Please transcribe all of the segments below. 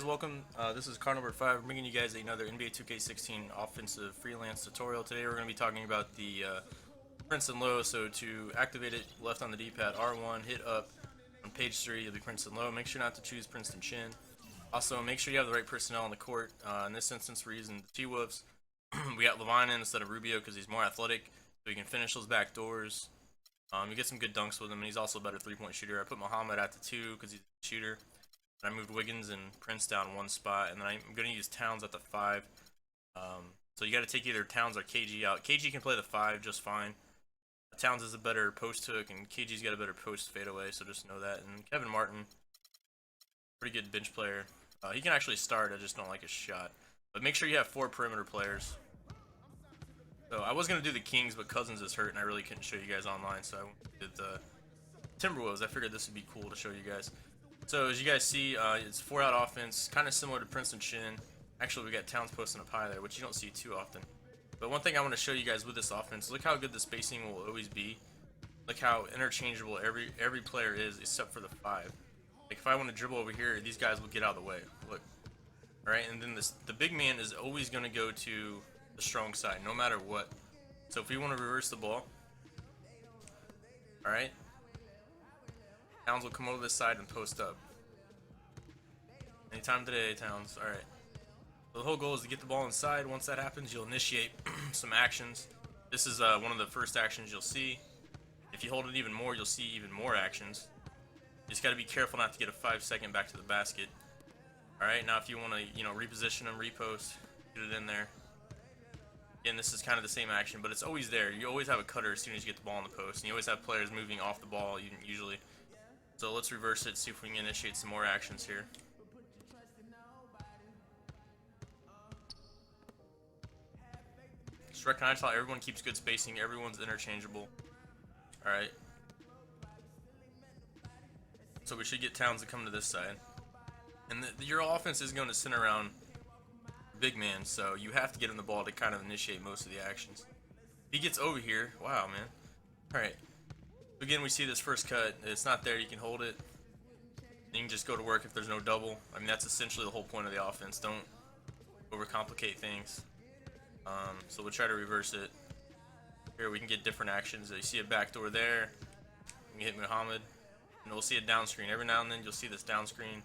Welcome. This is car number 5. I'm bringing you guys another NBA 2K16 offensive freelance tutorial. Today we're going to be talking about the Princeton low. So to activate it, left on the D-pad, R1, hit up on page 3 of the Princeton low. Make sure not to choose Princeton chin. Also, make sure you have the right personnel on the court. In this instance, we're using the T-Wolves. We got Levine in instead of Rubio because he's more athletic, so he can finish those back doors. You get some good dunks with him, and he's also a better three-point shooter. I put Muhammad at the 2 because he's a shooter. I moved Wiggins and Prince down one spot, and then I'm going to use Towns at the 5. So you got to take either Towns or KG out. KG can play the 5 just fine. Towns is a better post hook, and KG's got a better post fadeaway, so just know that. And Kevin Martin, pretty good bench player. He can actually start, I just don't like his shot. But make sure you have 4 perimeter players. So I was going to do the Kings, but Cousins is hurt, and I really couldn't show you guys online, so I did the Timberwolves. I figured this would be cool to show you guys. So as you guys see, it's 4-out offense, kind of similar to Princeton Shin. Actually, we got Towns posting up high there, which you don't see too often. But one thing I want to show you guys with this offense, look how good the spacing will always be. Look how interchangeable every player is, except for the 5. Like if I want to dribble over here, these guys will get out of the way. Look, all right, and then the big man is always going to go to the strong side, no matter what. So if we want to reverse the ball, all right. Towns will come over this side and post up. Anytime today, Towns. Alright. So the whole goal is to get the ball inside. Once that happens, you'll initiate some actions. This is one of the first actions you'll see. If you hold it even more, you'll see even more actions. You just got to be careful not to get a 5-second back to the basket. Alright, now if you want to, reposition them, repost, get it in there. Again, this is kind of the same action, but it's always there. You always have a cutter as soon as you get the ball in the post. And you always have players moving off the ball, usually. So let's reverse it, see if we can initiate some more actions here. Just recognize how everyone keeps good spacing, everyone's interchangeable. Alright. So we should get Towns to come to this side. And your offense is going to center around big man, so you have to get him the ball to kind of initiate most of the actions. If he gets over here, wow, man. Alright. Again, we see this first cut. It's not there. You can hold it. You can just go to work if there's no double. I mean, that's essentially the whole point of the offense. Don't overcomplicate things. So we'll try to reverse it. Here we can get different actions. You see a backdoor there. You can hit Muhammad. And we'll see a down screen. Every now and then you'll see this down screen.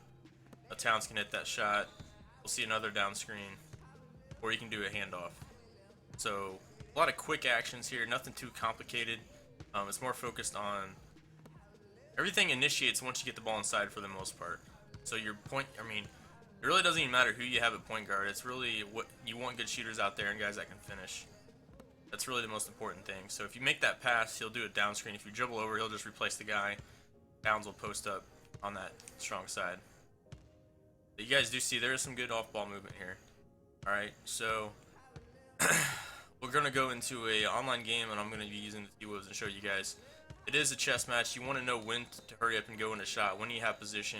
A Towns can hit that shot. We'll see another down screen. Or you can do a handoff. So a lot of quick actions here. Nothing too complicated. It's more focused on everything initiates once you get the ball inside for the most part. So your point, I mean, it really doesn't even matter who you have at point guard. It's really what you want, good shooters out there and guys that can finish. That's really the most important thing. So if you make that pass, he'll do it down screen. If you dribble over, he'll just replace the guy. Downs will post up on that strong side. But you guys do see there is some good off-ball movement here. All right, so we're going to go into a online game, and I'm going to be using the T-Wolves and show you guys. It is a chess match. You want to know when to hurry up and go into shot, when you have position,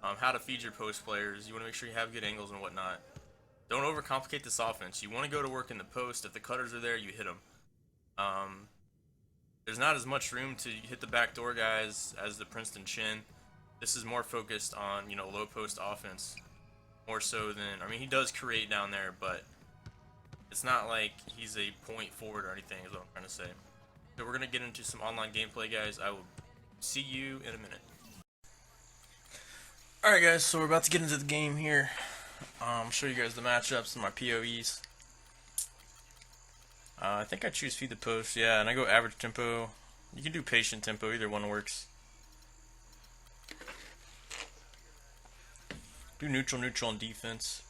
how to feed your post players. You want to make sure you have good angles and whatnot. Don't overcomplicate this offense. You want to go to work in the post. If the cutters are there, you hit them. There's not as much room to hit the backdoor guys as the Princeton Chin. This is more focused on, low post offense. More so than, I mean, he does create down there, but it's not like he's a point forward or anything is what I'm trying to say. So we're going to get into some online gameplay, guys. I will see you in a minute. Alright guys, so we're about to get into the game here. Show you guys the matchups and my POEs. I think I choose feed the post, yeah, and I go average tempo. You can do patient tempo, either one works. Do neutral on defense.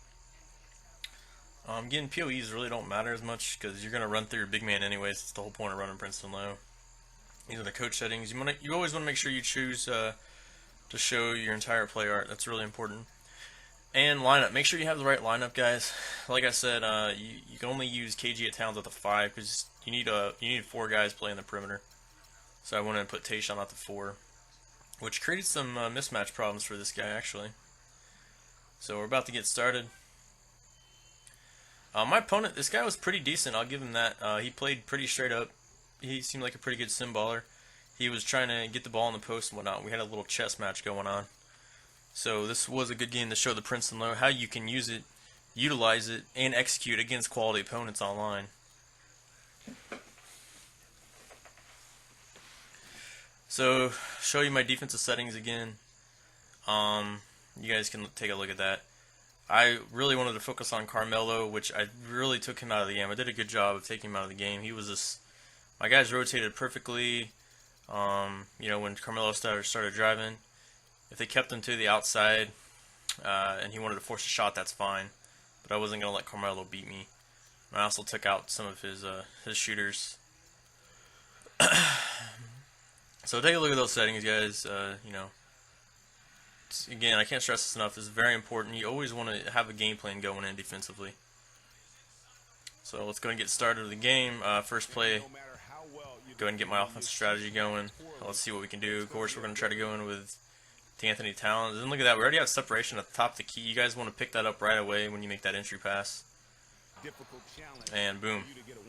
Getting POEs really don't matter as much because you're going to run through your big man anyways. It's the whole point of running Princeton low. These are the coach settings. You always want to make sure you choose to show your entire play art. That's really important. And lineup. Make sure you have the right lineup, guys. Like I said, you can only use KG at Towns at the 5 because you need 4 guys playing the perimeter. So I wanted to put Tayshaun at the 4, which created some mismatch problems for this guy actually. So we're about to get started. My opponent, this guy was pretty decent, I'll give him that. He played pretty straight up. He seemed like a pretty good sim baller. He was trying to get the ball in the post and whatnot. We had a little chess match going on. So this was a good game to show the Princeton low how you can use it, utilize it, and execute against quality opponents online. So show you my defensive settings again. You guys can take a look at that. I really wanted to focus on Carmelo, which I really took him out of the game. I did a good job of taking him out of the game. He was just, my guys rotated perfectly. You know, when Carmelo started driving, if they kept him to the outside and he wanted to force a shot, that's fine. But I wasn't gonna let Carmelo beat me. I also took out some of his shooters. So take a look at those settings, guys. You know, again, I can't stress this enough. This is very important. You always want to have a game plan going in defensively. So let's go and get started with the game. First play, go ahead and get my offensive strategy going. Let's see what we can do. Of course, we're going to try to go in with Anthony Towns. And look at that. We already have separation at the top of the key. You guys want to pick that up right away when you make that entry pass. And boom.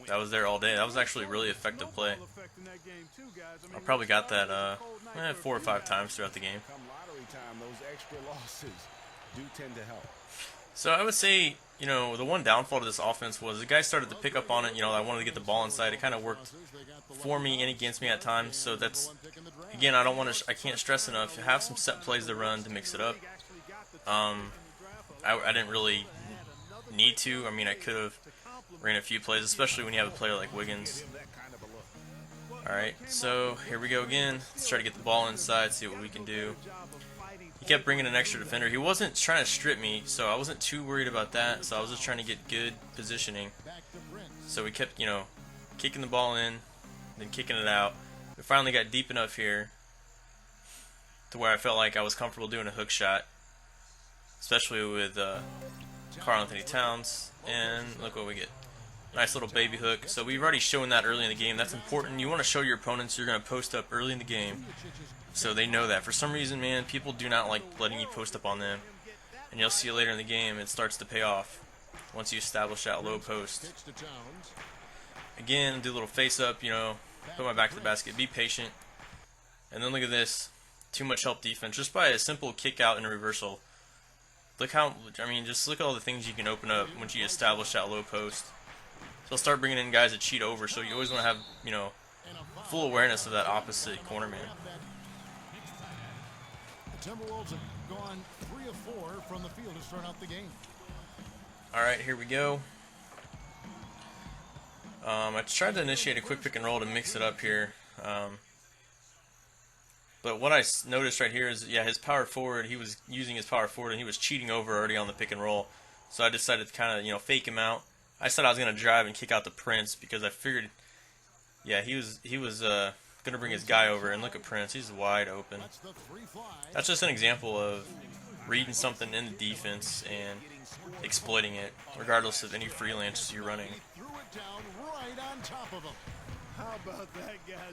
That was there all day. That was actually a really effective play. I probably got that 4 or 5 times throughout the game. So I would say, you know, the one downfall to this offense was the guys started to pick up on it. You know, I wanted to get the ball inside. It kind of worked for me and against me at times. So that's, again, I can't stress enough. Have some set plays to run to mix it up. I didn't really need to. I mean, I could have ran a few plays, especially when you have a player like Wiggins. Alright, so here we go again. Let's try to get the ball inside, see what we can do. He kept bringing an extra defender. He wasn't trying to strip me, so I wasn't too worried about that. So I was just trying to get good positioning. So we kept, you know, kicking the ball in, then kicking it out. We finally got deep enough here to where I felt like I was comfortable doing a hook shot, especially with Karl Anthony Towns. And look what we get. Nice little baby hook. So we've already shown that early in the game. That's important. You want to show your opponents you're going to post up early in the game so they know that. For some reason, man, people do not like letting you post up on them. And you'll see it later in the game. It starts to pay off once you establish that low post. Again, do a little face up, you know, put my back to the basket, be patient. And then look at this. Too much help defense. Just by a simple kick out and a reversal. Look how, I mean, just look at all the things you can open up once you establish that low post. So I'll start bringing in guys that cheat over, so you always want to have, you know, full awareness of that opposite corner man. The Timberwolves have gone 3 of 4 from the field to start out the game. Alright, here we go. I tried to initiate a quick pick and roll to mix it up here. But what I noticed right here is, yeah, his power forward, he was using his power forward and he was cheating over already on the pick and roll. So I decided to kind of, you know, fake him out. I said I was going to drive and kick out the Prince because I figured, yeah, he was going to bring his guy over. And look at Prince, he's wide open. That's just an example of reading something in the defense and exploiting it, regardless of any freelance you're running.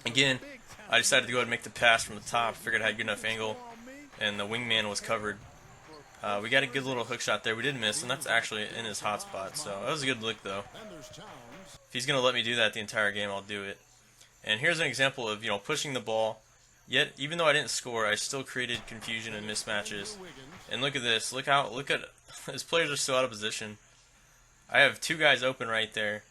Again, I decided to go ahead and make the pass from the top. Figured I had good enough angle, and the wingman was covered. We got a good little hook shot there. We did miss, and that's actually in his hot spot. So that was a good look, though. If he's gonna let me do that the entire game, I'll do it. And here's an example of, you know, pushing the ball. Yet, even though I didn't score, I still created confusion and mismatches. And look at this. Look at his players are still out of position. I have 2 guys open right there.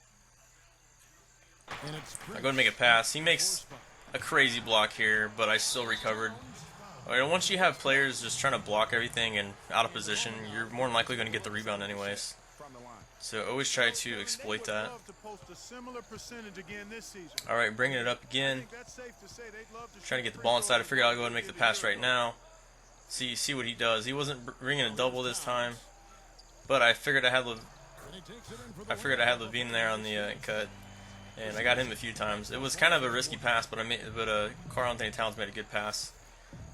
I go ahead and make a pass. He makes a crazy block here, but I still recovered. Once you have players just trying to block everything and out of position, you're more than likely going to get the rebound anyways. So always try to exploit that. Alright, bringing it up again. Trying to get the ball inside. I figured I'll go ahead and make the pass right now. See what he does. He wasn't bringing a double this time, but I figured I had Levine there on the cut. And I got him a few times. It was kind of a risky pass, but Karl Anthony Towns made a good pass.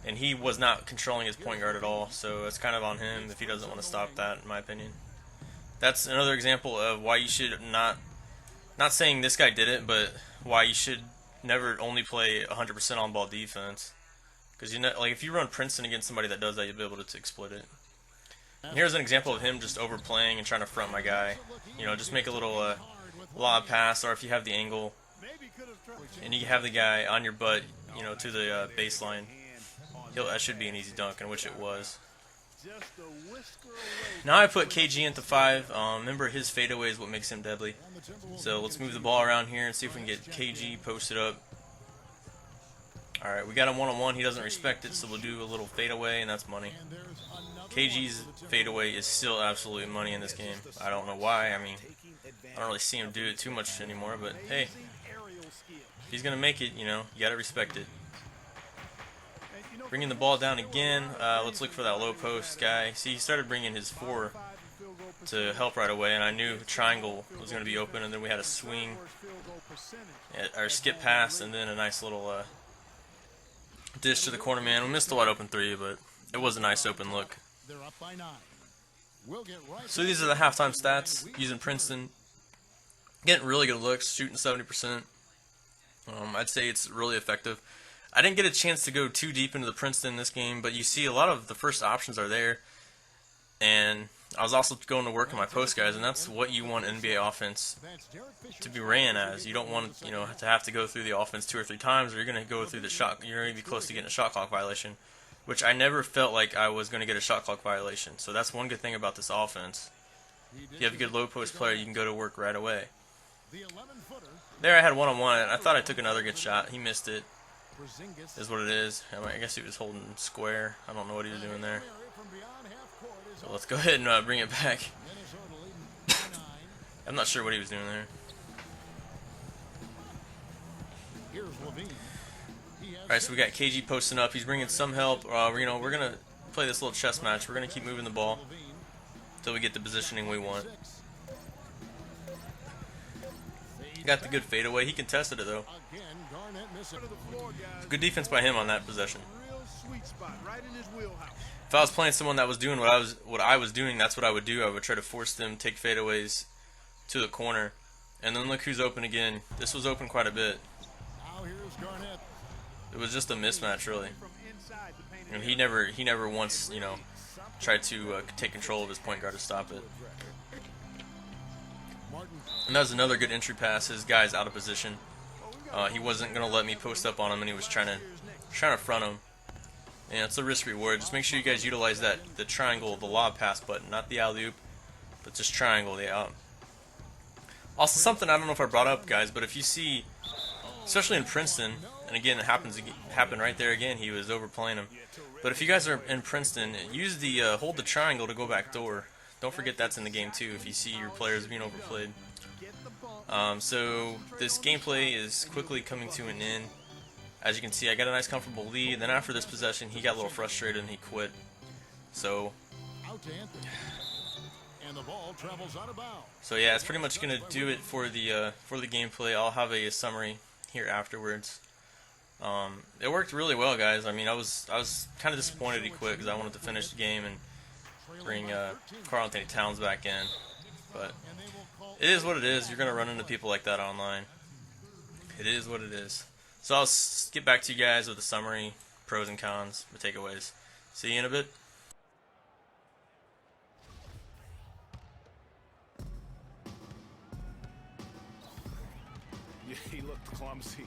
And he was not controlling his point guard at all, so it's kind of on him if he doesn't want to stop that, in my opinion. That's another example of why you should not saying this guy did it, but why you should never only play 100% on-ball defense. Because, you know, like, if you run Princeton against somebody that does that, you'll be able to exploit it. And here's an example of him just overplaying and trying to front my guy. You know, just make a little lob pass, or if you have the angle and you have the guy on your butt, you know, to the baseline, that should be an easy dunk, and which it was. Now I put KG into 5. Remember, his fadeaway is what makes him deadly. So let's move the ball around here and see if we can get KG posted up. Alright, we got him one-on-one. He doesn't respect it, so we'll do a little fadeaway, and that's money. KG's fadeaway is still absolutely money in this game. I don't know why. I mean, I don't really see him do it too much anymore, but hey, if he's going to make it, you know, you got to respect it. Bringing the ball down again. Let's look for that low post guy. See, he started bringing his 4 to help right away, and I knew triangle was going to be open, and then we had a swing, or skip pass, and then a nice little dish to the corner man. We missed a wide open 3, but it was a nice open look. So these are the halftime stats using Princeton. Getting really good looks, shooting 70%. I'd say it's really effective. I didn't get a chance to go too deep into the Princeton in this game, but you see a lot of the first options are there. And I was also going to work on my post guys, and that's what you want NBA offense to be ran as. You don't want, you know, to have to go through the offense 2 or 3 times, or you're going to go through the shot. You're going to be close to getting a shot clock violation, which I never felt like I was going to get a shot clock violation. So that's one good thing about this offense. If you have a good low post player, you can go to work right away. There I had one-on-one, and I thought I took another good shot. He missed it. Is what it is. I guess he was holding square. I don't know what he was doing there. So let's go ahead and bring it back. I'm not sure what he was doing there. Alright, so we got KG posting up. He's bringing some help. You know, we're going to play this little chess match. We're going to keep moving the ball until we get the positioning we want. Got the good fadeaway. He contested it, though. Good defense by him on that possession. If I was playing someone that was doing what I was doing, that's what I would do. I would try to force them to take fadeaways to the corner. And then look who's open again. This was open quite a bit. It was just a mismatch, really. And he never once, you know, tried to take control of his point guard to stop it. And that was another good entry pass. His guy's out of position. He wasn't gonna let me post up on him, and he was trying to front him. And it's a risk reward. Just make sure you guys utilize the triangle, the lob pass button, not the alley-oop, but just triangle. Also, something I don't know if I brought up, guys, but if you see, especially in Princeton, and again it happened right there again. He was overplaying him. But if you guys are in Princeton, use the hold the triangle to go back door. Don't forget that's in the game too. If you see your players being overplayed. So this gameplay is quickly coming to an end. As you can see, I got a nice comfortable lead. Then after this possession, he got a little frustrated and he quit. So yeah, it's pretty much gonna do it for the gameplay. I'll have a summary here afterwards. It worked really well, guys. I mean, I was kind of disappointed he quit because I wanted to finish the game and bring Karl Anthony Towns back in, but it is what it is. You're gonna run into people like that online. It is what it is. So I'll get back to you guys with a summary, pros and cons, the takeaways. See you in a bit. Yeah, he looked clumsy.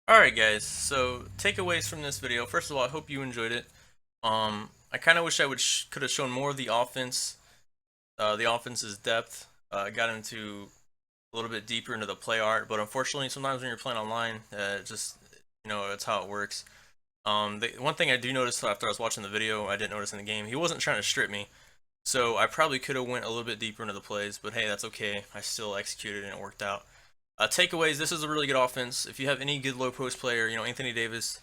Alright guys, so takeaways from this video. First of all, I hope you enjoyed it. I kind of wish I could have shown more of the offense, the offense's depth. Got into a little bit deeper into the play art, but unfortunately, sometimes when you're playing online, just, you know, that's how it works. One thing I do notice after I was watching the video, I didn't notice in the game, he wasn't trying to strip me, so I probably could have went a little bit deeper into the plays, but hey, that's okay. I still executed and it worked out. Takeaways, this is a really good offense. If you have any good low post player, you know, Anthony Davis,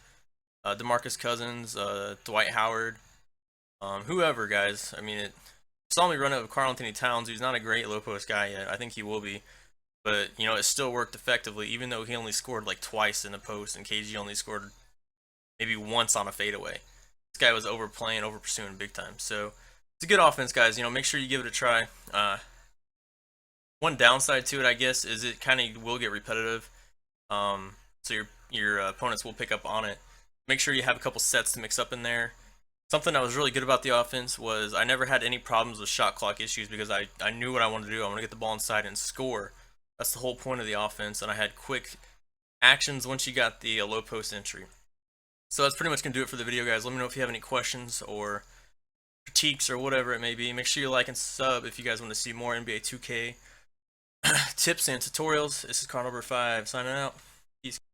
DeMarcus Cousins, Dwight Howard, whoever, guys. I mean, saw me run it with Karl Anthony Towns, who's not a great low post guy yet. I think he will be. But, you know, it still worked effectively, even though he only scored like twice in the post, and KG only scored maybe once on a fadeaway. This guy was overplaying, over-pursuing big time. So, it's a good offense, guys. You know, make sure you give it a try. One downside to it, I guess, is it kind of will get repetitive. So your opponents will pick up on it. Make sure you have a couple sets to mix up in there. Something that was really good about the offense was I never had any problems with shot clock issues because I knew what I wanted to do. I want to get the ball inside and score. That's the whole point of the offense, and I had quick actions once you got the low post entry. So that's pretty much going to do it for the video, guys. Let me know if you have any questions or critiques or whatever it may be. Make sure you like and sub if you guys want to see more NBA 2K tips and tutorials. This is Car Number 5 signing out. Peace.